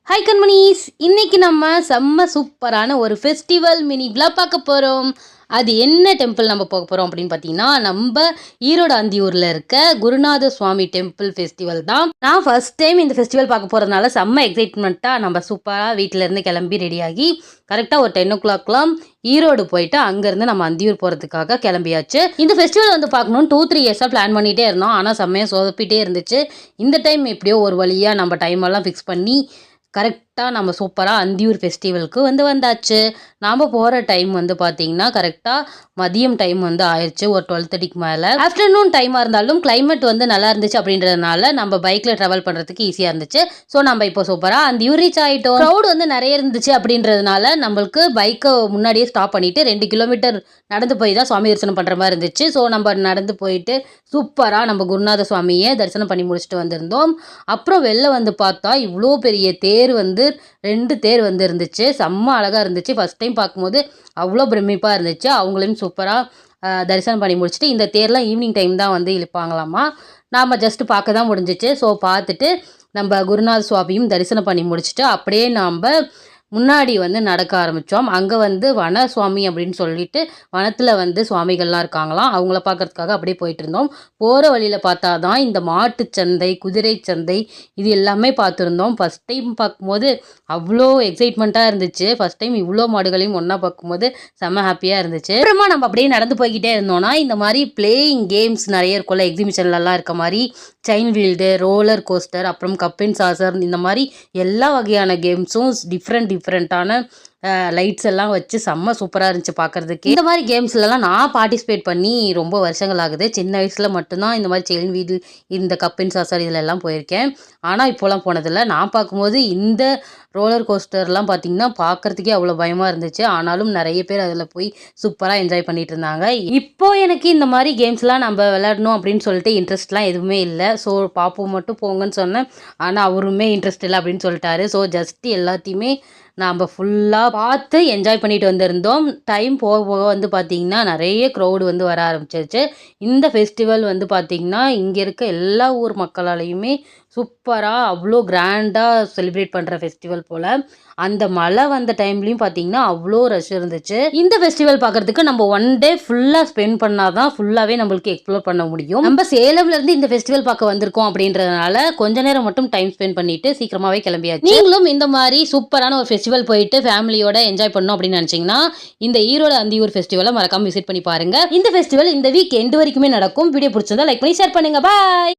Hi கண்மணிஸ், இன்னைக்கு நம்ம செம்ம சூப்பரான ஒரு ஃபெஸ்டிவல் மினி விளாக் பார்க்க போகிறோம். அது என்ன டெம்பிள் நம்ம போக போகிறோம் அப்படின்னு பார்த்தீங்கன்னா, நம்ம ஈரோடு அந்தியூரில் இருக்க குருநாத சுவாமி டெம்பிள் ஃபெஸ்டிவல் தான். நான் ஃபர்ஸ்ட் டைம் இந்த ஃபெஸ்டிவல் பார்க்க போகிறதுனால செம்ம எக்ஸைட்மெண்ட்டாக நம்ம சூப்பராக வீட்டிலேருந்து கிளம்பி ரெடியாகி கரெக்டாக ஒரு 10 o'clockலாம் ஈரோடு போயிட்டு அங்கேருந்து நம்ம அந்தியூர் போகிறதுக்காக கிளம்பியாச்சு. இந்த ஃபெஸ்டிவல் வந்து பார்க்கணுன்னு 2-3 இயர்ஸாக பிளான் பண்ணிகிட்டே இருந்தோம். ஆனால் செம்மையாக சொதப்பிட்டே இருந்துச்சு. இந்த டைம் எப்படியோ ஒரு வழியாக நம்ம டைமெல்லாம் ஃபிக்ஸ் பண்ணி கரெக்டாக நம்ம சூப்பராக அந்தியூர் ஃபெஸ்டிவலுக்கு வந்தாச்சு. நாம் போகிற டைம் வந்து பார்த்திங்கன்னா கரெக்டாக மதியம் டைம் வந்து ஆயிடுச்சு, ஒரு 12:30க்கு மேலே. ஆஃப்டர்நூன் டைமாக இருந்தாலும் கிளைமேட் வந்து நல்லா இருந்துச்சு அப்படின்றதுனால நம்ம பைக்கில் ட்ராவல் பண்ணுறதுக்கு ஈஸியாக இருந்துச்சு. ஸோ நம்ம இப்போ சூப்பராக அந்தியூர் ரீச் ஆகிட்டோம். க்ரௌட் வந்து நிறைய இருந்துச்சு அப்படின்றதுனால நம்மளுக்கு பைக்கை முன்னாடியே ஸ்டாப் பண்ணிவிட்டு 2 கிலோமீட்டர் நடந்து போய் தான் சுவாமி தரிசனம் பண்ணுற மாதிரி இருந்துச்சு. ஸோ நம்ம நடந்து போயிட்டு சூப்பராக நம்ம குருநாத சுவாமியை தரிசனம் பண்ணி முடிச்சுட்டு வந்திருந்தோம். அப்புறம் வெளில வந்து பார்த்தா இவ்வளோ பெரிய தேர் வந்து 2 தேர் வந்து இருந்துச்சு. செம்ம அழகாக இருந்துச்சு. ஃபஸ்ட் டைம் பார்க்கும்போது அவ்வளோ பிரமிப்பாக இருந்துச்சு. அவங்களையும் சூப்பராக தரிசனம் பண்ணி முடிச்சுட்டு இந்த தேர்லாம் ஈவினிங் டைம் தான் வந்து இழுப்பாங்களாமா. நாம் ஜஸ்ட் பார்க்க தான் முடிஞ்சிச்சு. ஸோ பார்த்துட்டு நம்ம குருநாத சுவாமியும் தரிசனம் பண்ணி முடிச்சுட்டு அப்படியே நாம் முன்னாடி வந்து நடக்க ஆரம்பித்தோம். அங்கே வந்து வன சுவாமி அப்படின்னு சொல்லிட்டு வனத்தில் வந்து சுவாமிகள்லாம் இருக்காங்களாம். அவங்கள பார்க்கறதுக்காக அப்படியே போயிட்டு இருந்தோம். போகிற வழியில் பார்த்தா தான் இந்த மாட்டுச்சந்தை, குதிரை சந்தை இது எல்லாமே பார்த்துருந்தோம். ஃபஸ்ட் டைம் பார்க்கும்போது அவ்வளோ எக்ஸைட்மெண்ட்டாக இருந்துச்சு. ஃபஸ்ட் டைம் இவ்வளோ மாடுகளையும் ஒன்றா பார்க்கும்போது செம்ம ஹாப்பியாக இருந்துச்சு. அப்புறமா நம்ம அப்படியே நடந்து போய்கிட்டே இருந்தோம்னா இந்த மாதிரி பிளேயிங் கேம்ஸ் நிறைய இருக்கும்ல, எக்ஸிபிஷன்லலாம் இருக்க மாதிரி செயின் வீல்டு, ரோலர் கோஸ்டர், அப்புறம் கப் அண்ட் சாசர், இந்த மாதிரி எல்லா வகையான கேம்ஸும் டிஃப்ரெண்ட்டான லைட்ஸ் எல்லாம் வச்சு செம்ம சூப்பராக இருந்துச்சு பார்க்குறதுக்கு. இந்த மாதிரி கேம்ஸ்லலாம் நான் பார்ட்டிசிபேட் பண்ணி ரொம்ப வருஷங்கள் ஆகுது. சின்ன வயசில் மட்டும்தான் இந்த மாதிரி செயின் வீல், இந்த கப் அண்ட் சாசர் இதிலெல்லாம் போயிருக்கேன். ஆனால் இப்போலாம் போனதில்லை. நான் பார்க்கும்போது இந்த ரோலர் கோஸ்டர்லாம் பார்த்திங்கன்னா பார்க்குறதுக்கே அவ்வளோ பயமாக இருந்துச்சு. ஆனாலும் நிறைய பேர் அதில் போய் சூப்பராக என்ஜாய் பண்ணிகிட்டு இருந்தாங்க. இப்போது எனக்கு இந்த மாதிரி கேம்ஸ்லாம் நம்ம விளையாடணும் அப்படின்னு சொல்லிட்டு இன்ட்ரெஸ்ட்லாம் எதுவுமே இல்லை. ஸோ பாப்போம் மட்டும் போங்கன்னு சொன்னேன். ஆனால் அவருமே இன்ட்ரெஸ்ட் இல்லை அப்படின்னு சொல்லிட்டாரு. ஸோ ஜஸ்ட் எல்லாத்தையுமே நாம் ஃபுல்லாக பார்த்து என்ஜாய் பண்ணிட்டு வந்திருந்தோம். டைம் போக போக வந்து பார்த்திங்கன்னா நிறைய க்ரௌடு வந்து வர ஆரம்பிச்சிருச்சு. இந்த ஃபெஸ்டிவல் வந்து பார்த்திங்கன்னா இங்கே இருக்க எல்லா ஊர் மக்களாலையுமே சூப்பராக அவ்வளோ கிராண்டாக செலிப்ரேட் பண்ணுற ஃபெஸ்டிவல் போல். அந்த மழை வந்த டைம்லையும் பார்த்திங்கன்னா அவ்வளோ ரஷ் இருந்துச்சு. இந்த ஃபெஸ்டிவல் பார்க்குறதுக்கு நம்ம 1 day ஃபுல்லாக ஸ்பெண்ட் பண்ணால் தான் ஃபுல்லாகவே நம்மளுக்கு எக்ஸ்ப்ளோர் பண்ண முடியும். நம்ம சேலம்லேருந்து இந்த ஃபெஸ்டிவல் பார்க்க வந்திருக்கோம் அப்படின்றதுனால கொஞ்ச நேரம் மட்டும் டைம் ஸ்பெண்ட் பண்ணிட்டு சீக்கிரமாகவே கிளம்பியாச்சு. நீங்களும் இந்த மாதிரி சூப்பரான ஒரு ஃபெஸ்டிவல் போயிட்டு ஃபேமிலியோட என்ஜாய் பண்ணணும் அப்படின்னு நினச்சிங்கன்னா இந்த ஈரோடு அந்தியூர் ஃபெஸ்டிவலை மறக்காம விசிட் பண்ணி பாருங்க. இந்த ஃபெஸ்டிவல் இந்த வீக் எண்டு வரைக்குமே நடக்கும். வீடியோ பிடிச்சிருந்தா லைக் பண்ணி ஷேர் பண்ணுங்க. பாய்.